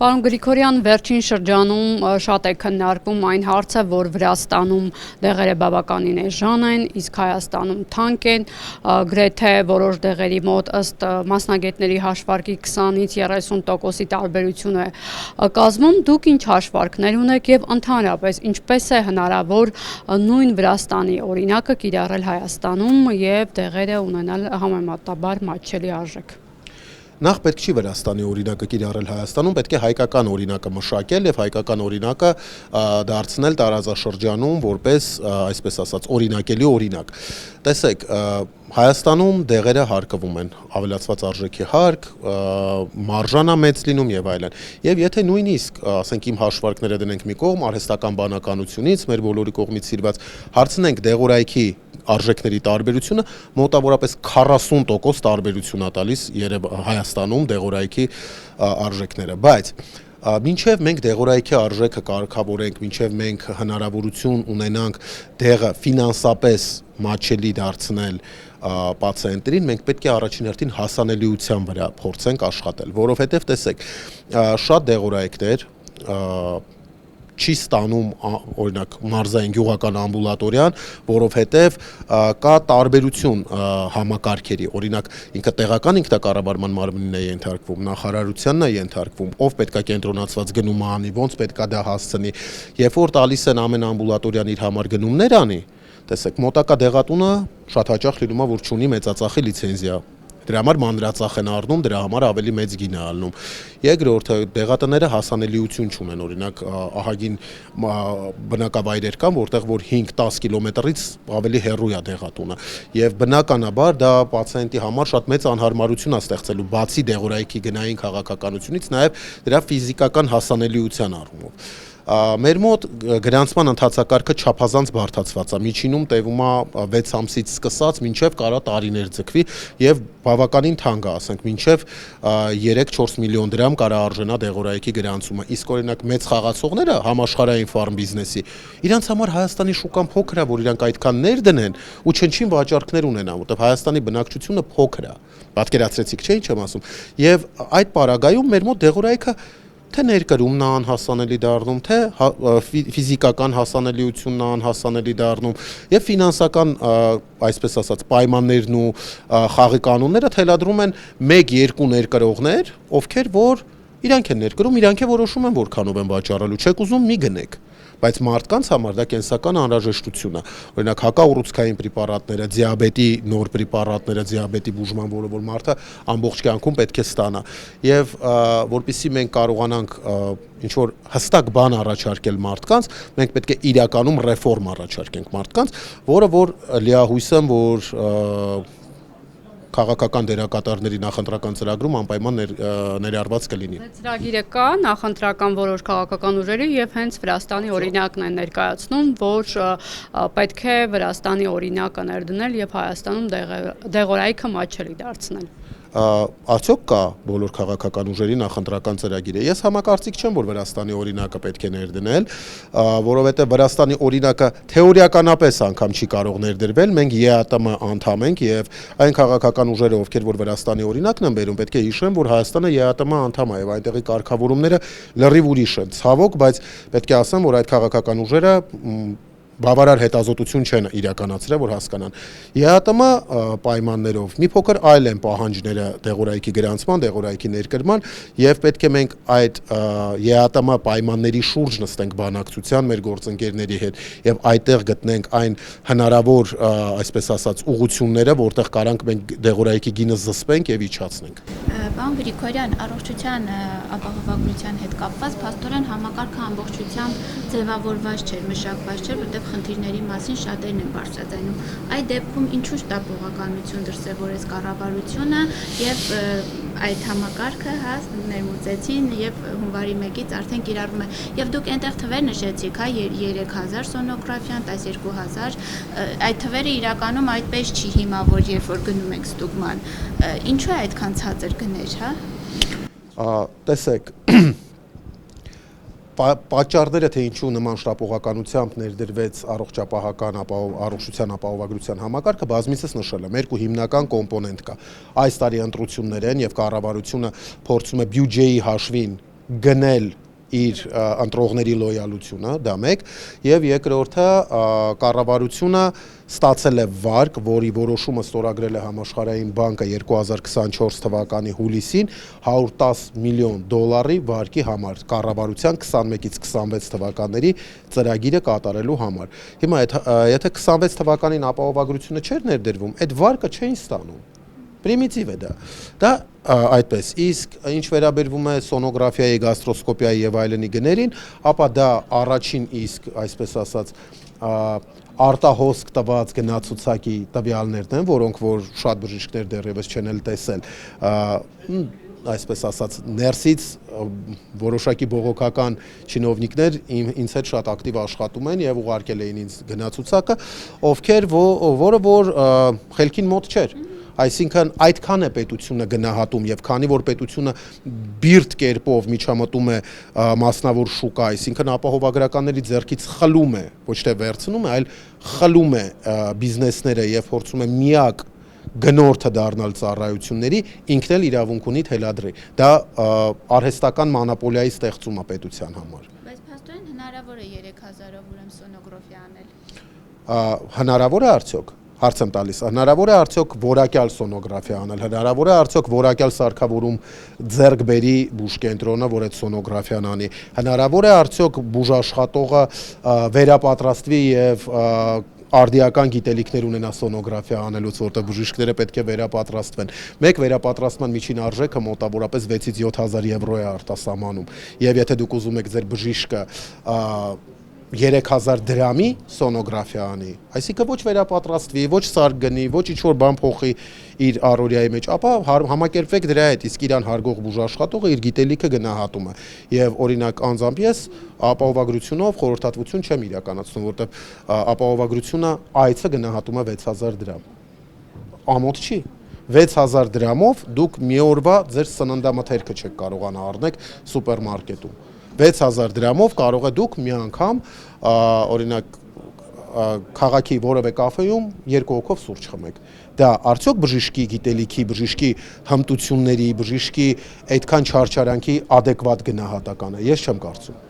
Պարոն Գրիգորյան, վերջին շրջանում շատ է քննարկվում այն հարցը, որ Վրաստանում դեղերը բավականին էժան են, իսկ Հայաստանում թանկ են, գրեթե որոշ դեղերի մոտ ըստ մասնագետների հաշվարկի 20-ից 30%-ի տարբերություն է կազմում։ Դուք ինչ հաշվարկներ ունեք եւ ընդհանրապես ինչպես է հնարավոր նույն Վրաստանի օրինակը կիրառել Հայաստանում եւ դեղերը ունենալ համեմատաբար մատչելի արժեք։ Նախ պետք չի Վրաստանի օրինակը կիրառել Հայաստանում, պետք է հայկական օրինակը մշակել եւ հայկական օրինակը դարձնել տարածաշրջանում որպես, այսպես ասած, օրինակելի օրինակ։ Տեսեք, Հայաստանում դեղերը հարկվում են, ավելացված արժեքի հարկ, մարժանա մեծ լինում եւ այլն։ Եվ եթե նույնիսկ, ասենք իմ հաշվարկները դնենք մի կողմ, արհեստական բանականությունից, մեր բոլորի կողմից սիրված, հարցնենք դեղորայքի արժեքների տարբերությունը մոտավորապես 40% տարբերություն է տալիս Հայաստանում դեղորայքի արժեքները, բայց մինչև մենք դեղորայքի արժեքը կարգավորենք, մինչև մենք հնարավորություն ունենանք դեղը ֆինանսապես մատչելի դարձնել պացիենտերին, մենք պետք է առաջին հերթին հասանելիության վրա փորձենք աշխատել, որովհետև տեսեք, շատ դեղորայքներ չի ստանում օրինակ մարզային գյուղական ամբուլատորիան, որովհետև կա տարբերություն համակարգերի, օրինակ ինքը տեղական ինքնակառավարման մարմնին է ենթարկվում, նախարարությանն է ենթարկվում, ով պետքա կենտրոնացված գնում անի, ոնց պետքա դա հասցնի, երբ որ տալիս են ամեն ամբուլատորիան իր համար գնումներ անի, տեսեք, մոտակա դեղատունը շատ հաճախ լինում է, որ չունի մեծածախի լիցենզիա։ Դրա համար մանրածախ են առնում, դրա համար ավելի մեծ գին է ալնում։ Երկրորդը դեղատները հասանելիություն չունեն, օրինակ ահագին բնակավայրեր կան, որտեղ որ 5-10 կիլոմետրից ավելի հեռու է դեղատունը։ Եվ բնականաբար դա պացիենտի համար շատ մեծ անհարմարություն է ստեղծելու, բացի դեղորայքի գնային քաղաքականությունից, նաև դրա ֆիզիկական հասանելիության առումով։ Մեր մոտ գրանցման ընթացակարգը չափազանց բարդացված է, միջինում տևում է 6 ամսից սկսած, մինչև կարա տարիներ ձգվի եւ բավականին թանկ է, ասենք, մինչև 3-4 միլիոն դրամ կարա արժենա դեղորայքի գրանցումը։ Իսկ օրինակ մեծ խաղացողները համաշխարհային ֆարմ բիզնեսի, իրանց համար Հայաստանի շուկան փոքր է, որ իրանք այդքան ներդնեն ու չնչին վաճառքներ ունենան, որտեղ Հայաստանի բնակչությունը փոքր է։ Պատկերացրեցիք, չէ՞ ինչ եմ ասում։ Եվ այդ պարագայում մեր մոտ դեղորայքը թե ներկրումն է անհասանելի դառնում, թե ֆիզիկական հասանելիությունն է անհասանելի դառնում եւ ֆինանսական, այսպես ասած, պայմաններն ու խաղի կանոնները թելադրում են 1-2 ներկրողներ, ովքեր որ իրանք են ներկրում, իրանք է որոշում են որքանով են վաճառելու, չեք ուզում մի գնեք։ Բայց մարդկանց համար դա կենսական անհրաժեշտություն է։ Օրինակ հակաուռուցքային պրեպարատները, դիաբետի նոր պրեպարատները, դիաբետի բուժման, որը որ մարդը ամբողջ կյանքում պետք է ստանա։ Եվ որպեսզի մենք կարողանանք ինչ որ հստակ բան առաջարկել մարդկանց, մենք պետք է իրականում ռեֆորմ առաջարկենք մարդկանց, որը որ լիահույս եմ, որ քաղաքական դերակատարների նախընտրական ծրագրում անպայման ներառված կլինի։ Ծրագիրը կա, նախընտրական որոշ քաղաքական ուժերի եւ հենց Վրաստանի օրինակն են ներկայացնում, որ պետք է Վրաստանի օրինակը ներդնել եւ Հայաստանում դեղորայքը մատչելի դարձնել։ Արդյոք կա բոլոր քաղաքական ուժերի նախընտրական ծրագիրը։ Ես համակարծիք չեմ, որ Վրաստանի օրինակը պետք է ներդնել, որովհետև Վրաստանի օրինակը թեորիականապես անգամ չի կարող ներդրվել, մենք ԵԱՏՄ անդամ ենք եւ այն քաղաքական ուժերը, ովքեր որ Վրաստանի օրինակն են բերում, պետք է հիշեն, որ Հայաստանը ԵԱՏՄ անդամ է եւ այնտեղի կարգավորումները լրիվ ուրիշ են։ Ցավոք, բայց պետք է ասեմ, որ այդ քաղաքական ուժերը բավարար հետազոտություն չեն իրականացրել, որ հասկանան։ ԵԱՏՄ պայմաններով մի փոքր այլ են պահանջները դեղորայքի գրանցման, դեղորայքի ներկրման եւ պետք է մենք այդ ԵԱՏՄ պայմանների շուրջ նստենք բանակցության մեր գործընկերների հետ եւ այդտեղ գտնենք այն հնարավոր, այսպես ասած, ուղղությունները, որտեղ կարանք մենք դեղորայքի գինը զսպենք եւ իջացնենք։ Պարոն Գրիգորյան, առողջության ապահովագրության հետ կապված փաստորեն համակարգը ամբողջությամբ ձևավորված չէր, մշակված չէր, որտեղ խնդիրների մասին շատերն են բարձրաձայնում։ Այդ դեպքում ինչու շտապողականություն դրսևորեց կառավարությունը եւ այդ համակարգը ներմուծեցին եւ հունվարի 1-ից արդեն կիրառվում է։ Եվ դուք այնտեղ թվեր նշեցիք, 3000 սոնոգրաֆիան, 12000, այդ թվերը իրականում այդպես չի հիմա, որ երբ որ գնում եք ստուգման, ինչու է այդքան ցածր գներ, հա։ Տեսեք, պատճառները թե ինչու նման շտապողականությամբ ներդրվեց առողջության ապահովագրության համակարգը բազմիցս նշել եմ, երկու հիմնական կոմպոնենտ կա։ Այս տարի ընտրություններ են եւ կառավարությունը փորձում է բյուջեի հաշվին գնել իր ընտրողների լոյալությունը, դա մեկ, եւ երկրորդը կառավարությունը ստացել է վարկ, որի որոշումը ստորագրել է Համաշխարհային բանկը 2024 թվականի հուլիսին 110 միլիոն դոլարի վարկի համար կառավարության 21-ից 26 թվականների ծրագիրը կատարելու համար։ Հիմա եթե 26 թվականին ապահովագրությունը չէր ներդրվում, այդ վարկը չէին ստանում։ Պրիմիտիվ է դա։ Դա այդպես, իսկ ինչ վերաբերվում է սոնոգրաֆիայի, գաստրոսկոպիայի եւ այլնի գներին, ապա դա առաջին իսկ, այսպես ասած, արտահոսք տված գնացուցակի տվյալներն են, որոնք որ շատ բժիշկներ դեռևս չեն էլ տեսել, այսպես ասած, ներսից որոշակի բողոքական չինովնիկներ ինձ հետ շատ ակտիվ աշխատում են եւ ուղարկել էին ինձ գնացուցակը, ովքեր որը որ խելքին մոտ չէր։ Այսինքն այդքան է պետությունը գնահատում եւ քանի որ պետությունը բիրտ կերպով միջամտում է մասնավոր շուկա, այսինքն ապահովագրականների ձեռքից խլում է, ոչ թե վերցնում է, այլ խլում է բիզնեսները եւ փորձում է միակ գնորդը դառնալ ծառայությունների, ինքն էլ իրավունք ունի թելադրի։ Դա արհեստական մանոպոլիայի ստեղծում է պետության համար։ Բայց փաստորեն հնարավոր է 3000-ով ուրեմն սոնոգրաֆիա անել։ Հնարավոր է արդյոք։ Հարց եմ տալիս, հնարավոր է արդյոք որակյալ սոնոգրաֆիա անել, հնարավոր է արդյոք որակյալ սարքավորում ձեռք բերի բուժկենտրոնը, որ այդ սոնոգրաֆիան անի, հնարավոր է արդյոք բուժաշխատողը վերապատրաստվի եւ արդիական գիտելիքներ ունենա սոնոգրաֆիա անելուց, որտեղ բժիշկները պետք է վերապատրաստվեն։ Մեկ վերապատրաստման միջին արժեքը մոտավորապես 6-ից 7000 եվրո է արտասահմանում։ Եվ եթե դուք ուզում եք ձեր բժիշկը 3000 դրամի սոնոգրաֆիա անի, այսինքն ոչ վերապատրաստվի, ոչ սարք գնի, ոչ ինչ-որ բան փոխի իր առօրյայի մեջ, ապա համակերպվեք դրա հետ, իսկ իրան հարգող բուժաշխատողը իր գիտելիքը գնահատում է։ Եվ օրինակ անձամբ ես ապահովագրությունով խորհրդատվություն չեմ իրականացնում, որտեղ ապահովագրությունը այցը գնահատում է 6000 դրամ։ Ամոթ չի։ 6000 դրամով դուք մի օրվա ձեր սննդամթերքը չեք կարողանա առնել սուպերմարկետում։ 6000 դրամով կարող է դուք մի անգամ օրինակ քաղաքի որևէ կաֆեում 2 հոգով սուրճ խմեք։ Դա արդյոք բժշկի գիտելիքի, բժշկի հմտությունների, բժշկի այդքան չարչարանքի adekvat գնահատական է, ես չեմ կարծում։